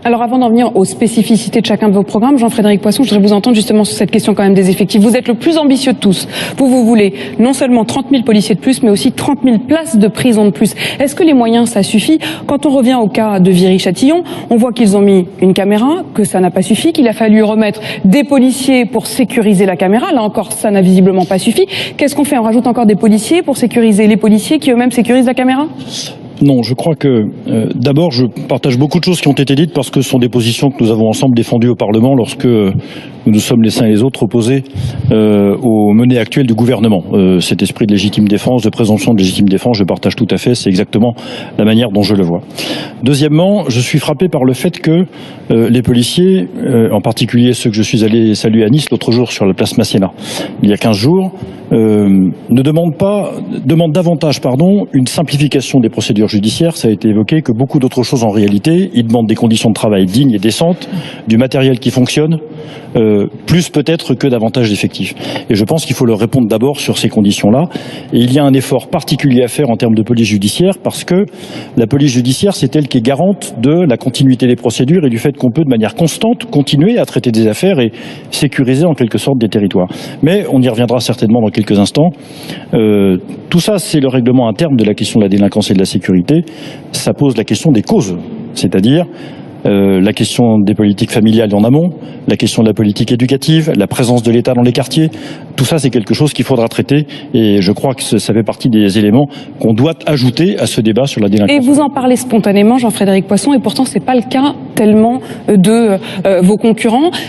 Alors avant d'en venir aux spécificités de chacun de vos programmes, Jean-Frédéric Poisson, je voudrais vous entendre justement sur cette question quand même des effectifs. Vous êtes le plus ambitieux de tous. Vous voulez non seulement 30 000 policiers de plus, mais aussi 30 000 places de prison de plus. Est-ce que les moyens, ça suffit? Quand on revient au cas de Viry-Châtillon, on voit qu'ils ont mis une caméra, que ça n'a pas suffi, qu'il a fallu remettre des policiers pour sécuriser la caméra. Là encore, ça n'a visiblement pas suffi. Qu'est-ce qu'on fait? On rajoute encore des policiers pour sécuriser les policiers qui eux-mêmes sécurisent la caméra? Non, je crois que d'abord je partage beaucoup de choses qui ont été dites parce que ce sont des positions que nous avons ensemble défendues au Parlement lorsque nous nous sommes les uns et les autres opposés aux menées actuelles du gouvernement. Cet esprit de légitime défense, de présomption de légitime défense, je partage tout à fait, c'est exactement la manière dont je le vois. Deuxièmement, je suis frappé par le fait que les policiers, en particulier ceux que je suis allé saluer à Nice l'autre jour sur la place Masséna, il y a 15 jours, demandent davantage une simplification des procédures judiciaires, ça a été évoqué, que beaucoup d'autres choses en réalité. Ils demandent des conditions de travail dignes et décentes, du matériel qui fonctionne, plus peut-être que davantage d'effectifs. Et je pense qu'il faut leur répondre d'abord sur ces conditions-là. Et il y a un effort particulier à faire en termes de police judiciaire parce que la police judiciaire, c'est elle qui est garante de la continuité des procédures et du fait qu'on peut de manière constante continuer à traiter des affaires et sécuriser en quelque sorte des territoires. Mais on y reviendra certainement dans quelques instants. Tout ça, c'est le règlement interne de la question de la délinquance et de la sécurité. Ça pose la question des causes, c'est-à-dire la question des politiques familiales en amont, la question de la politique éducative, la présence de l'État dans les quartiers. Tout ça, c'est quelque chose qu'il faudra traiter et je crois que ça fait partie des éléments qu'on doit ajouter à ce débat sur la délinquance. Et vous en parlez spontanément, Jean-Frédéric Poisson, et pourtant, c'est pas le cas tellement de vos concurrents.